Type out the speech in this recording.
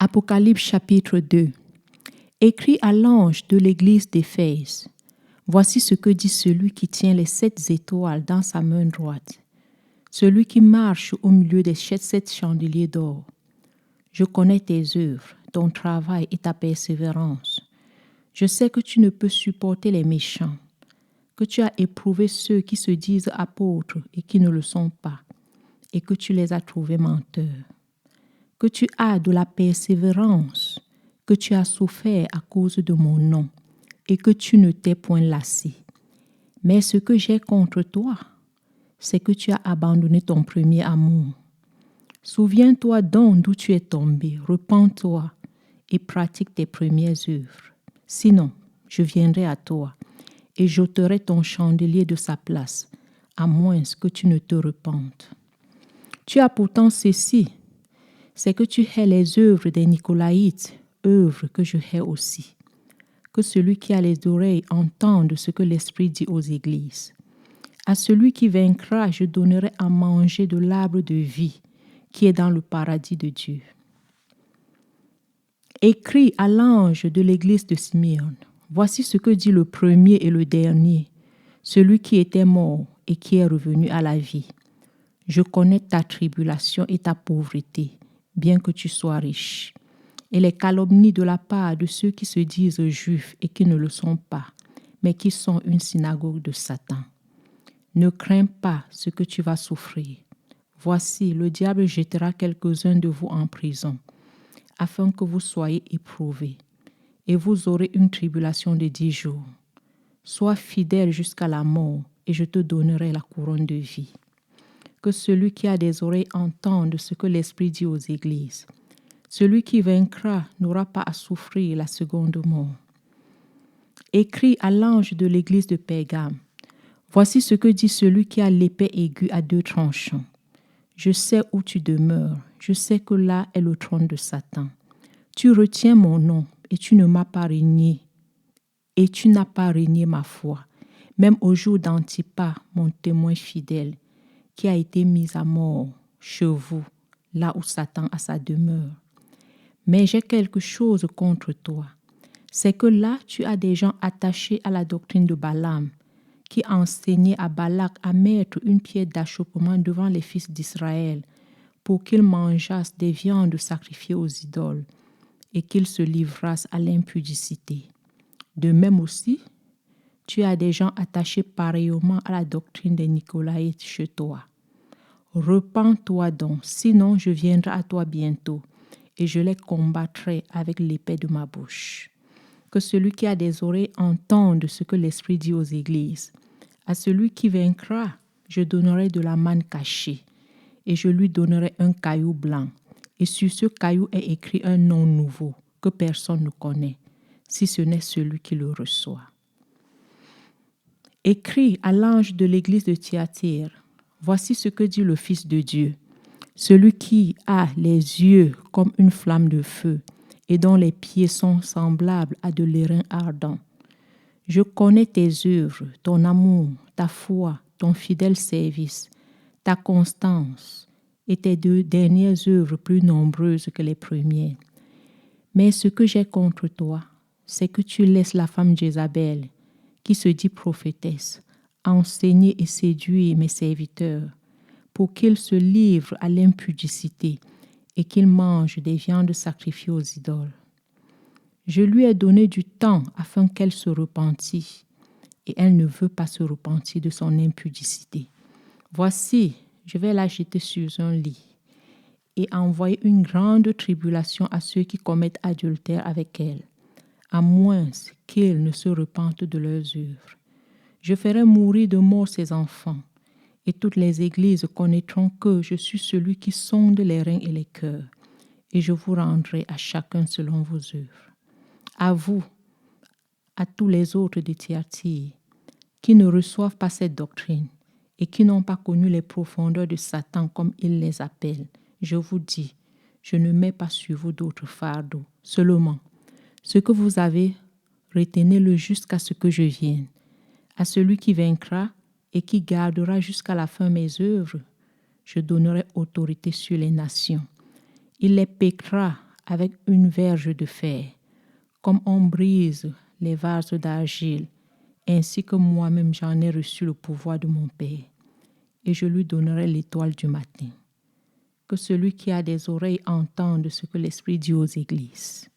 Apocalypse chapitre 2. Écrit à l'ange de l'église d'Éphèse. Voici ce que dit celui qui tient les 7 étoiles dans sa main droite, celui qui marche au milieu des 7 chandeliers d'or. Je connais tes œuvres, ton travail et ta persévérance. Je sais que tu ne peux supporter les méchants, que tu as éprouvé ceux qui se disent apôtres et qui ne le sont pas, et que tu les as trouvés menteurs. Que tu as de la persévérance, que tu as souffert à cause de mon nom, et que tu ne t'es point lassé. Mais ce que j'ai contre toi, c'est que tu as abandonné ton premier amour. Souviens-toi donc d'où tu es tombé, repens-toi et pratique tes premières œuvres. Sinon, je viendrai à toi et j'ôterai ton chandelier de sa place, à moins que tu ne te repentes. Tu as pourtant ceci, c'est que tu hais les œuvres des Nicolaïtes, œuvres que je hais aussi. Que celui qui a les oreilles entende ce que l'Esprit dit aux églises. À celui qui vaincra, je donnerai à manger de l'arbre de vie qui est dans le paradis de Dieu. Écrit à l'ange de l'église de Smyrne. Voici ce que dit le premier et le dernier, celui qui était mort et qui est revenu à la vie. Je connais ta tribulation et ta pauvreté, bien que tu sois riche, et les calomnies de la part de ceux qui se disent juifs et qui ne le sont pas, mais qui sont une synagogue de Satan. Ne crains pas ce que tu vas souffrir. Voici, le diable jettera quelques-uns de vous en prison, afin que vous soyez éprouvés, et vous aurez une tribulation de 10 jours. Sois fidèle jusqu'à la mort, et je te donnerai la couronne de vie. Que celui qui a des oreilles entende ce que l'Esprit dit aux églises. Celui qui vaincra n'aura pas à souffrir la seconde mort. Écrit à l'ange de l'église de Pergame. Voici ce que dit celui qui a l'épée aiguë à 2 tranchants. Je sais où tu demeures, je sais que là est le trône de Satan. Tu retiens mon nom et tu ne m'as pas régné, et tu n'as pas régné ma foi, même au jour d'Antipas, mon témoin fidèle, qui a été mis à mort chez vous, là où Satan a sa demeure. Mais j'ai quelque chose contre toi, c'est que là tu as des gens attachés à la doctrine de Balaam, qui enseignait à Balak à mettre une pierre d'achoppement devant les fils d'Israël pour qu'ils mangeassent des viandes sacrifiées aux idoles et qu'ils se livrassent à l'impudicité. De même aussi, tu as des gens attachés pareillement à la doctrine des Nicolaïtes chez toi. Repens-toi donc, sinon je viendrai à toi bientôt et je les combattrai avec l'épée de ma bouche. Que celui qui a des oreilles entende ce que l'Esprit dit aux églises. À celui qui vaincra, je donnerai de la manne cachée, et je lui donnerai un caillou blanc. Et sur ce caillou est écrit un nom nouveau que personne ne connaît, si ce n'est celui qui le reçoit. Écrit à l'ange de l'église de Thyatire. Voici ce que dit le Fils de Dieu, celui qui a les yeux comme une flamme de feu et dont les pieds sont semblables à de l'airain ardent. Je connais tes œuvres, ton amour, ta foi, ton fidèle service, ta constance et tes 2 dernières œuvres plus nombreuses que les premières. Mais ce que j'ai contre toi, c'est que tu laisses la femme Jézabel, qui se dit prophétesse, enseigner et séduire mes serviteurs pour qu'ils se livrent à l'impudicité et qu'ils mangent des viandes sacrifiées aux idoles. Je lui ai donné du temps afin qu'elle se repentît, et elle ne veut pas se repentir de son impudicité. Voici, je vais la jeter sur un lit et envoyer une grande tribulation à ceux qui commettent adultère avec elle, à moins qu'ils ne se repentent de leurs œuvres. Je ferai mourir de mort ses enfants, et toutes les églises connaîtront que je suis celui qui sonde les reins et les cœurs, et je vous rendrai à chacun selon vos œuvres. À vous, à tous les autres de Thyatire, qui ne reçoivent pas cette doctrine et qui n'ont pas connu les profondeurs de Satan comme il les appelle, je vous dis, je ne mets pas sur vous d'autres fardeaux. Seulement, ce que vous avez, retenez-le jusqu'à ce que je vienne. À celui qui vaincra et qui gardera jusqu'à la fin mes œuvres, je donnerai autorité sur les nations. Il les paîtra avec une verge de fer, comme on brise les vases d'argile, ainsi que moi-même j'en ai reçu le pouvoir de mon Père, et je lui donnerai l'étoile du matin. Que celui qui a des oreilles entende ce que l'Esprit dit aux églises.